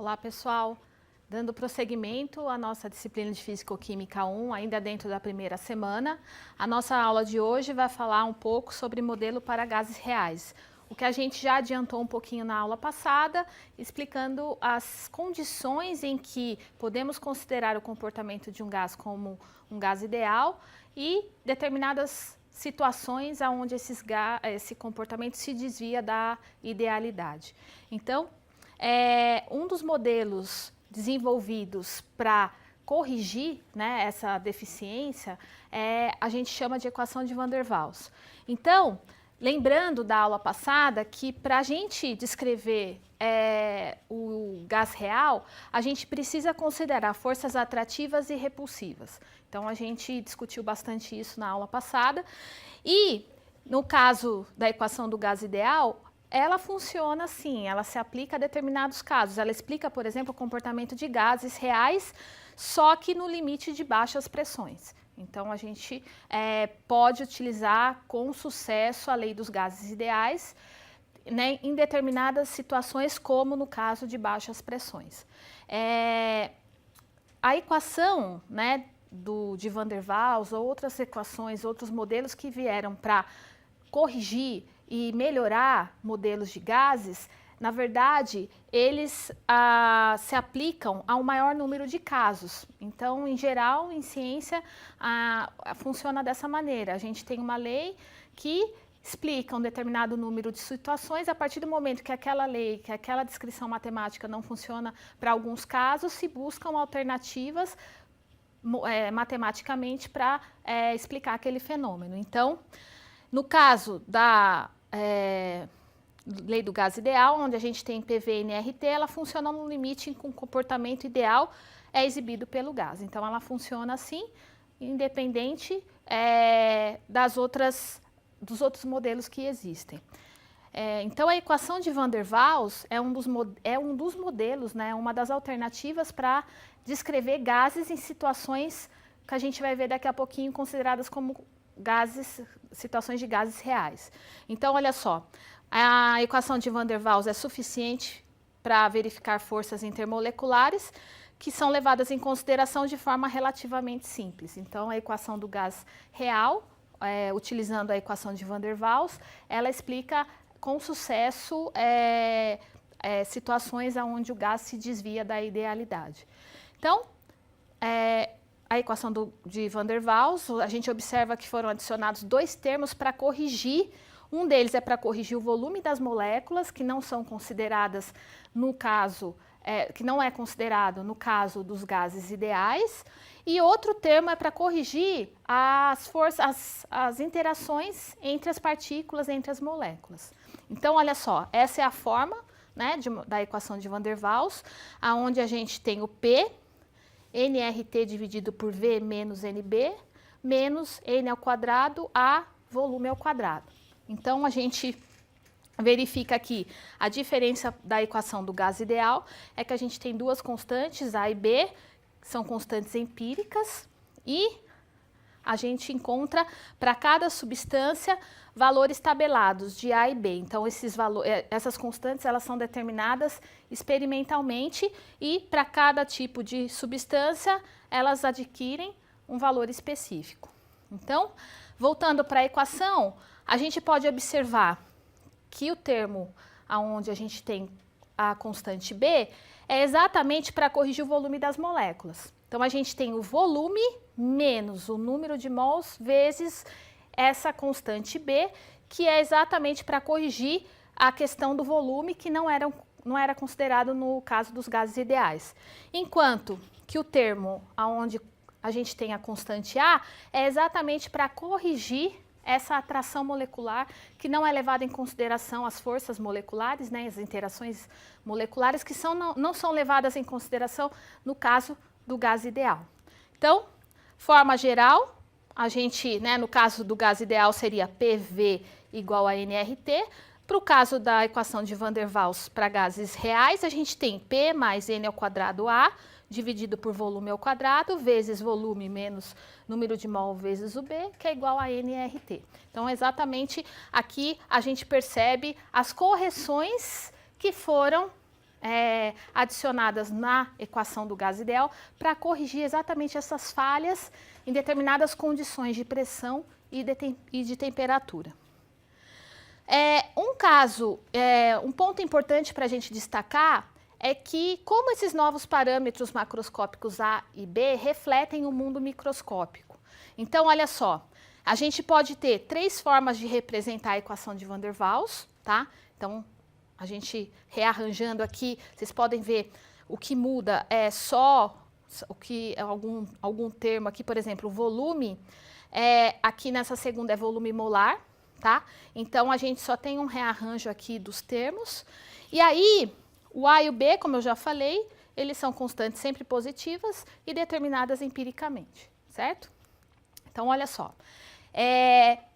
Olá, pessoal. Dando prosseguimento à nossa disciplina de Físico-Química 1, ainda dentro da primeira semana, a nossa aula de hoje vai falar um pouco sobre modelo para gases reais. O que a gente já adiantou um pouquinho na aula passada, explicando as condições em que podemos considerar o comportamento de um gás como um gás ideal e determinadas situações onde esse comportamento se desvia da idealidade. Então, um dos modelos desenvolvidos para corrigir, né, essa deficiência, a gente chama de equação de Van der Waals. Então, lembrando da aula passada que para a gente descrever o gás real, a gente precisa considerar forças atrativas e repulsivas. Então, a gente discutiu bastante isso na aula passada. E, no caso da equação do gás ideal, ela funciona assim, ela se aplica a determinados casos. Ela explica, por exemplo, o comportamento de gases reais, só que no limite de baixas pressões. Então, a gente pode utilizar com sucesso a lei dos gases ideais, né, em determinadas situações, como no caso de baixas pressões. A equação, né, de Van der Waals ou outras equações, outros modelos que vieram para corrigir e melhorar modelos de gases, na verdade, eles se aplicam a um maior número de casos. Então, em geral, em ciência, funciona dessa maneira. A gente tem uma lei que explica um determinado número de situações. A partir do momento que aquela lei, que aquela descrição matemática não funciona para alguns casos, se buscam alternativas matematicamente para explicar aquele fenômeno. Então, no caso da lei do gás ideal, onde a gente tem PV e NRT, ela funciona no limite em que o comportamento ideal é exibido pelo gás. Então, ela funciona assim, independente dos outros modelos que existem. Então, a equação de Van der Waals é um dos modelos, né, uma das alternativas para descrever gases em situações que a gente vai ver daqui a pouquinho consideradas como situações de gases reais. Então, olha só, a equação de Van der Waals é suficiente para verificar forças intermoleculares que são levadas em consideração de forma relativamente simples. Então, a equação do gás real, utilizando a equação de Van der Waals, ela explica com sucesso situações onde o gás se desvia da idealidade. Então, a equação de Van der Waals, a gente observa que foram adicionados dois termos para corrigir. Um deles é para corrigir o volume das moléculas, que não são consideradas no caso, que não é considerado no caso dos gases ideais. E outro termo é para corrigir as interações entre as partículas, entre as moléculas. Então, olha só, essa é a forma, né, da equação de Van der Waals, onde a gente tem o P, nRT dividido por V menos NB, menos N ao quadrado a volume ao quadrado. Então, a gente verifica aqui a diferença da equação do gás ideal, é que a gente tem duas constantes, A e B, que são constantes empíricas, e a gente encontra para cada substância valores tabelados de A e B. Então, essas constantes elas são determinadas experimentalmente e para cada tipo de substância elas adquirem um valor específico. Então, voltando para a equação, a gente pode observar que o termo onde a gente tem a constante B é exatamente para corrigir o volume das moléculas. Então, a gente tem o volume menos o número de mols vezes essa constante B, que é exatamente para corrigir a questão do volume, que não era considerado no caso dos gases ideais. Enquanto que o termo onde a gente tem a constante A é exatamente para corrigir essa atração molecular, que não é levada em consideração as forças moleculares, né, as interações moleculares, que não são levadas em consideração no caso do gás ideal. Então, forma geral, a gente, né, no caso do gás ideal seria PV igual a nRT. Para o caso da equação de Van der Waals para gases reais, a gente tem P mais N ao quadrado A, dividido por volume ao quadrado, vezes volume menos número de mol vezes o B, que é igual a nRT. Então, exatamente aqui a gente percebe as correções que foram adicionadas na equação do gás ideal para corrigir exatamente essas falhas em determinadas condições de pressão e de temperatura. Um ponto importante para a gente destacar é que, como esses novos parâmetros macroscópicos A e B refletem o mundo microscópico. Então, olha só, a gente pode ter 3 formas de representar a equação de Van der Waals, tá? Então, a gente rearranjando aqui, vocês podem ver o que muda é só algum termo aqui, por exemplo, o volume, aqui nessa segunda é volume molar, tá? Então, a gente só tem um rearranjo aqui dos termos. E aí, o A e o B, como eu já falei, eles são constantes sempre positivas e determinadas empiricamente, certo? Então, olha só.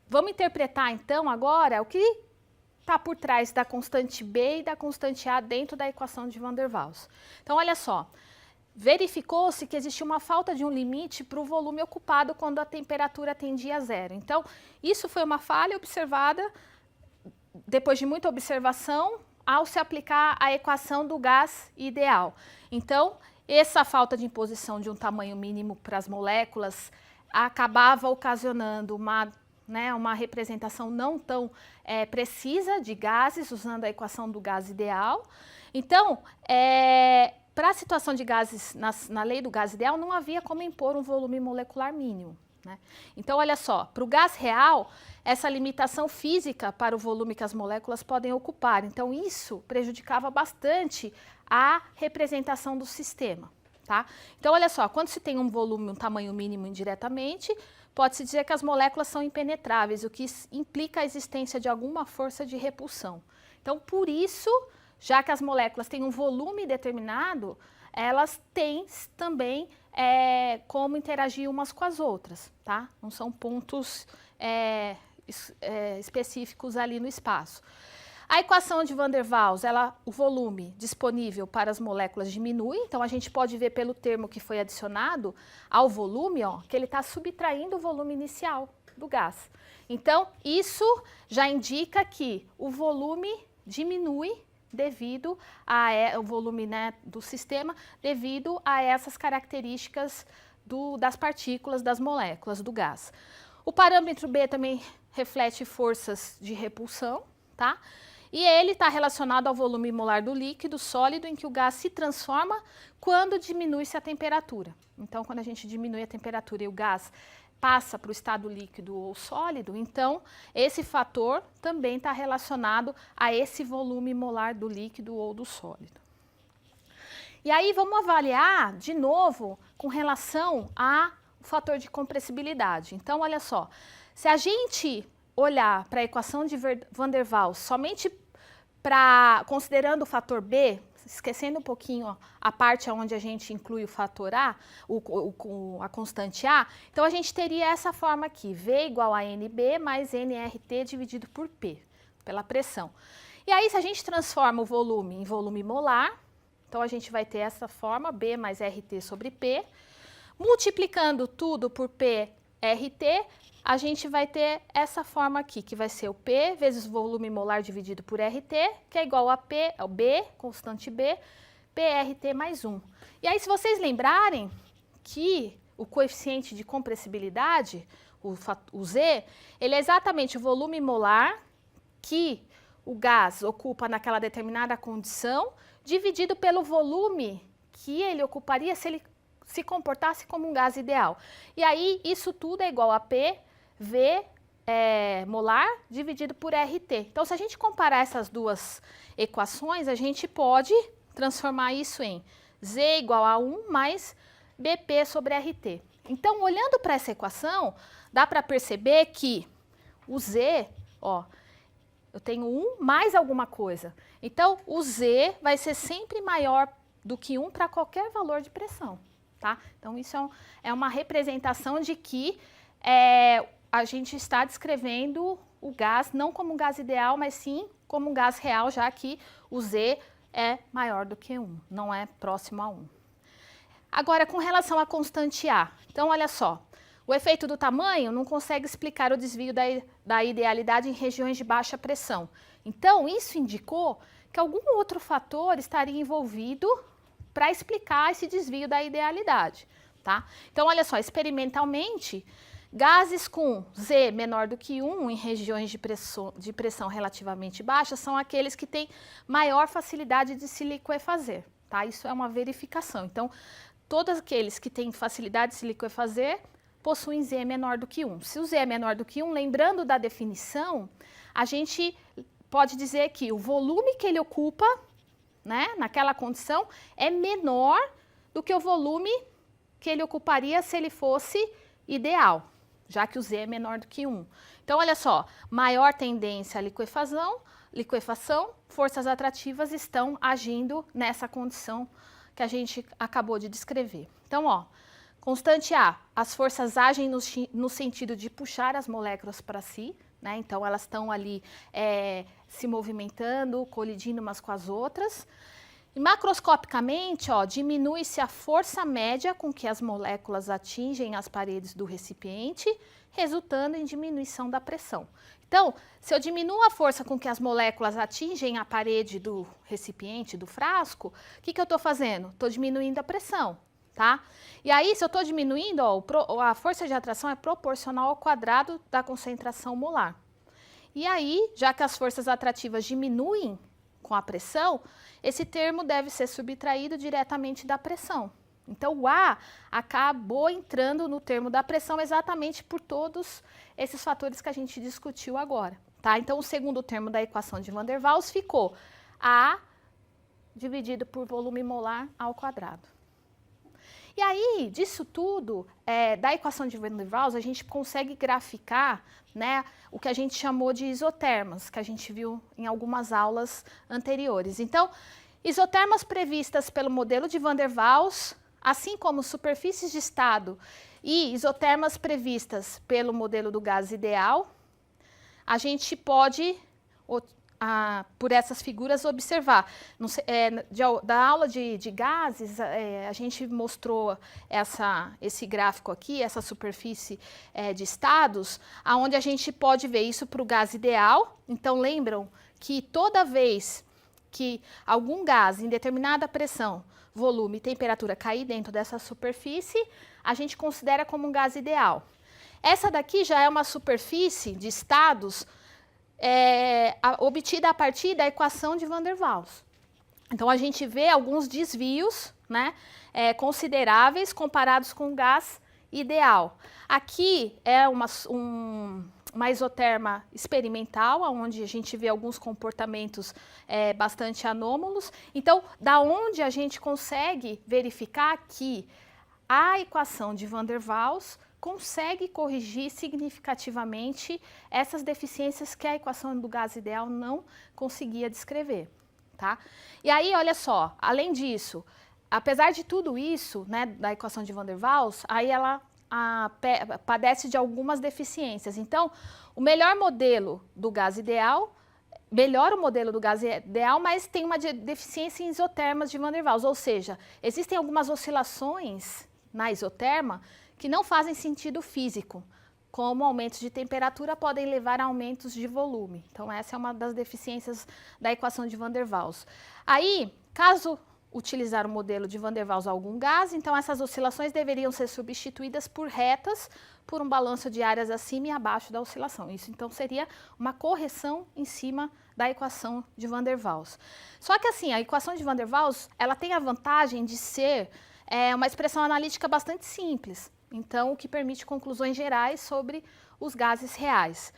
Vamos interpretar, então, agora o que está por trás da constante B e da constante A dentro da equação de Van der Waals. Então, olha só. Verificou-se que existia uma falta de um limite para o volume ocupado quando a temperatura tendia a zero. Então, isso foi uma falha observada depois de muita observação ao se aplicar a equação do gás ideal. Então, essa falta de imposição de um tamanho mínimo para as moléculas acabava ocasionando uma representação não tão precisa de gases, usando a equação do gás ideal. Então, para a situação de gases, na lei do gás ideal, não havia como impor um volume molecular mínimo, né? Então, olha só, para o gás real, essa limitação física para o volume que as moléculas podem ocupar. Então, isso prejudicava bastante a representação do sistema, tá? Então, olha só, quando se tem um volume, um tamanho mínimo indiretamente, pode-se dizer que as moléculas são impenetráveis, o que implica a existência de alguma força de repulsão. Então, por isso, já que as moléculas têm um volume determinado, elas têm também como interagir umas com as outras, tá? Não são pontos específicos ali no espaço. A equação de Van der Waals, o volume disponível para as moléculas diminui, então a gente pode ver pelo termo que foi adicionado ao volume, ó, que ele está subtraindo o volume inicial do gás. Então, isso já indica que o volume diminui devido ao volume, né, do sistema, devido a essas características das partículas, das moléculas do gás. O parâmetro B também reflete forças de repulsão, tá? E ele está relacionado ao volume molar do líquido sólido em que o gás se transforma quando diminui-se a temperatura. Então, quando a gente diminui a temperatura e o gás passa para o estado líquido ou sólido, então esse fator também está relacionado a esse volume molar do líquido ou do sólido. E aí vamos avaliar de novo com relação ao fator de compressibilidade. Então, olha só, se a gente olhar para a equação de Van der Waals somente considerando o fator B, esquecendo um pouquinho, ó, a parte onde a gente inclui o fator A, a constante A, então a gente teria essa forma aqui, V igual a NB mais nRT dividido por P, pela pressão. E aí, se a gente transforma o volume em volume molar, então a gente vai ter essa forma, B mais RT sobre P, multiplicando tudo por P, RT, a gente vai ter essa forma aqui, que vai ser o P vezes o volume molar dividido por RT, que é igual a P, ao B, constante B, PRT mais 1. E aí, se vocês lembrarem que o coeficiente de compressibilidade, o Z, ele é exatamente o volume molar que o gás ocupa naquela determinada condição, dividido pelo volume que ele ocuparia se ele se comportasse como um gás ideal. E aí, isso tudo é igual a P, V molar dividido por RT. Então, se a gente comparar essas duas equações, a gente pode transformar isso em Z igual a 1 mais BP sobre RT. Então, olhando para essa equação, dá para perceber que o Z, ó, eu tenho 1 mais alguma coisa. Então, o Z vai ser sempre maior do que 1 para qualquer valor de pressão, tá? Então, isso é uma representação de que a gente está descrevendo o gás não como um gás ideal, mas sim como um gás real, já que o Z é maior do que 1, não é próximo a 1. Agora, com relação à constante A, então olha só, o efeito do tamanho não consegue explicar o desvio da idealidade em regiões de baixa pressão. Então, isso indicou que algum outro fator estaria envolvido para explicar esse desvio da idealidade, tá? Então, olha só, experimentalmente, gases com Z menor do que 1 em regiões de pressão relativamente baixa são aqueles que têm maior facilidade de se liquefazer, tá? Isso é uma verificação. Então, todos aqueles que têm facilidade de se liquefazer possuem Z menor do que 1. Se o Z é menor do que 1, lembrando da definição, a gente pode dizer que o volume que ele ocupa, né, naquela condição, é menor do que o volume que ele ocuparia se ele fosse ideal, já que o Z é menor do que 1. Então, olha só, maior tendência à liquefação, forças atrativas estão agindo nessa condição que a gente acabou de descrever. Então, ó, constante A, as forças agem no sentido de puxar as moléculas para si, né? Então, elas estão ali se movimentando, colidindo umas com as outras. E macroscopicamente, ó, diminui-se a força média com que as moléculas atingem as paredes do recipiente, resultando em diminuição da pressão. Então, se eu diminuo a força com que as moléculas atingem a parede do recipiente, do frasco, o que eu estou fazendo? Estou diminuindo a pressão, tá? E aí, se eu estou diminuindo, ó, a força de atração é proporcional ao quadrado da concentração molar. E aí, já que as forças atrativas diminuem com a pressão, esse termo deve ser subtraído diretamente da pressão. Então, o A acabou entrando no termo da pressão exatamente por todos esses fatores que a gente discutiu agora, tá? Então, o segundo termo da equação de Van der Waals ficou A dividido por volume molar ao quadrado. E aí, disso tudo, da equação de Van der Waals, a gente consegue graficar, né, o que a gente chamou de isotermas, que a gente viu em algumas aulas anteriores. Então, isotermas previstas pelo modelo de Van der Waals, assim como superfícies de estado e isotermas previstas pelo modelo do gás ideal, a gente pode, por essas figuras, observar. Da aula de gases, a gente mostrou esse gráfico aqui, essa superfície de estados, onde a gente pode ver isso para o gás ideal. Então, lembram que toda vez que algum gás em determinada pressão, volume e temperatura cair dentro dessa superfície, a gente considera como um gás ideal. Essa daqui já é uma superfície de estados obtida a partir da equação de Van der Waals. Então, a gente vê alguns desvios, né, consideráveis comparados com o gás ideal. Aqui é uma isoterma experimental, onde a gente vê alguns comportamentos bastante anômalos. Então, da onde a gente consegue verificar que a equação de Van der Waals consegue corrigir significativamente essas deficiências que a equação do gás ideal não conseguia descrever, tá? E aí, olha só, além disso, apesar de tudo isso, né, da equação de Van der Waals, aí ela padece de algumas deficiências. Então, o melhor modelo do gás ideal, melhora o modelo do gás ideal, mas tem uma deficiência em isotermas de Van der Waals, ou seja, existem algumas oscilações na isoterma que não fazem sentido físico, como aumentos de temperatura podem levar a aumentos de volume. Então, essa é uma das deficiências da equação de Van der Waals. Aí, caso utilizar o modelo de Van der Waals a algum gás, então essas oscilações deveriam ser substituídas por retas, por um balanço de áreas acima e abaixo da oscilação. Isso, então, seria uma correção em cima da equação de Van der Waals. Só que, assim, a equação de Van der Waals, ela tem a vantagem de ser uma expressão analítica bastante simples. Então, o que permite conclusões gerais sobre os gases reais.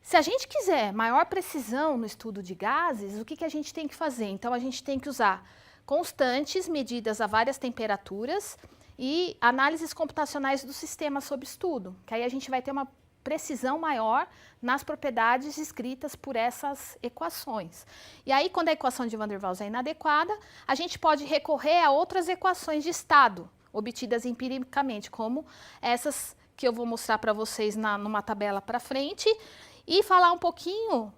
Se a gente quiser maior precisão no estudo de gases, o que a gente tem que fazer? Então, a gente tem que usar constantes medidas a várias temperaturas e análises computacionais do sistema sob estudo, que aí a gente vai ter uma precisão maior nas propriedades descritas por essas equações. E aí, quando a equação de Van der Waals é inadequada, a gente pode recorrer a outras equações de estado, obtidas empiricamente, como essas que eu vou mostrar para vocês numa tabela para frente, e falar um pouquinho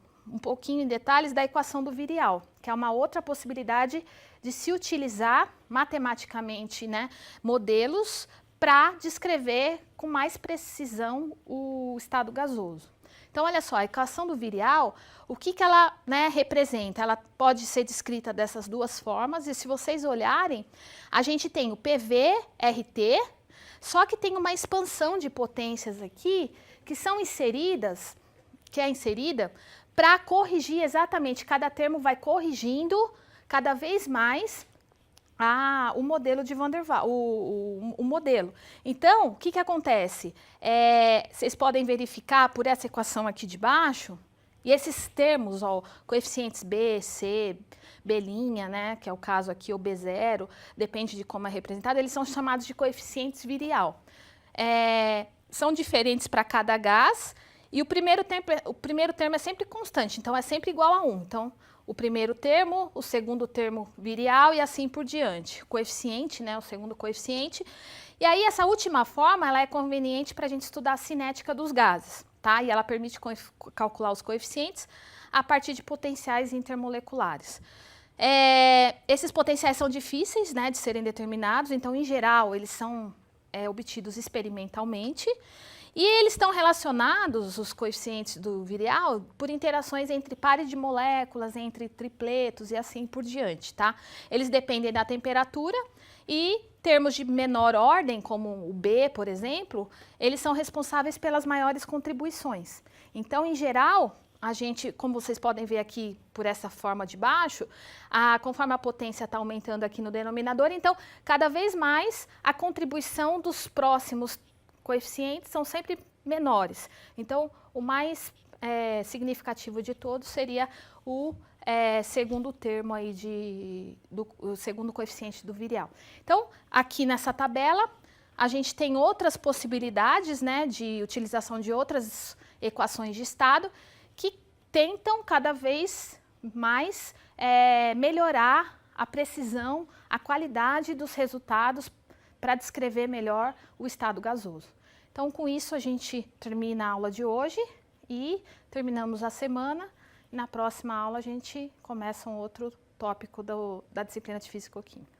em detalhes da equação do virial, que é uma outra possibilidade de se utilizar matematicamente, né, modelos para descrever com mais precisão o estado gasoso. Então, olha só, a equação do virial, o que ela, né, representa? Ela pode ser descrita dessas duas formas, e se vocês olharem, a gente tem o PV-RT, só que tem uma expansão de potências aqui, que são inseridas, que é inserida, para corrigir exatamente, cada termo vai corrigindo cada vez mais o modelo de Van der Waals, o modelo. Então, o que acontece? Vocês podem verificar por essa equação aqui de baixo, e esses termos, ó, coeficientes B, C, B', né, que é o caso aqui, ou B0, depende de como é representado, eles são chamados de coeficientes virial. São diferentes para cada gás, e o primeiro termo é sempre constante, então é sempre igual a 1. Então, o primeiro termo, o segundo termo virial e assim por diante. Coeficiente, né, o segundo coeficiente. E aí, essa última forma, ela é conveniente para a gente estudar a cinética dos gases, tá? E ela permite calcular os coeficientes a partir de potenciais intermoleculares. Esses potenciais são difíceis, né, de serem determinados, então, em geral, eles são obtidos experimentalmente. E eles estão relacionados, os coeficientes do virial, por interações entre pares de moléculas, entre tripletos e assim por diante, tá? Eles dependem da temperatura e termos de menor ordem, como o B, por exemplo, eles são responsáveis pelas maiores contribuições. Então, em geral, a gente, como vocês podem ver aqui por essa forma de baixo, conforme a potência está aumentando aqui no denominador, então, cada vez mais a contribuição dos próximos coeficientes são sempre menores. Então, o mais significativo de todos seria o segundo termo aí o segundo coeficiente do virial. Então, aqui nessa tabela, a gente tem outras possibilidades, né, de utilização de outras equações de estado que tentam cada vez mais melhorar a precisão, a qualidade dos resultados para descrever melhor o estado gasoso. Então, com isso, a gente termina a aula de hoje e terminamos a semana. Na próxima aula, a gente começa um outro tópico da disciplina de Física-Química.